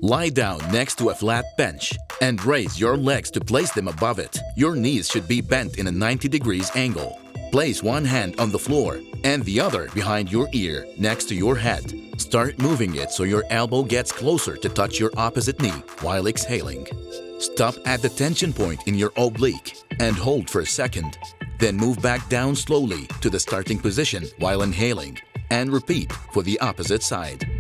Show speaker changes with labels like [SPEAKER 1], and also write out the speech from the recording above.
[SPEAKER 1] Lie down next to a flat bench and raise your legs to place them above it. Your knees should be bent in a 90 degrees angle. Place one hand on the floor and the other behind your ear next to your head. Start moving it so your elbow gets closer to touch your opposite knee while exhaling. Stop at the tension point in your oblique and hold for a second. Then move back down slowly to the starting position while inhaling and repeat for the opposite side.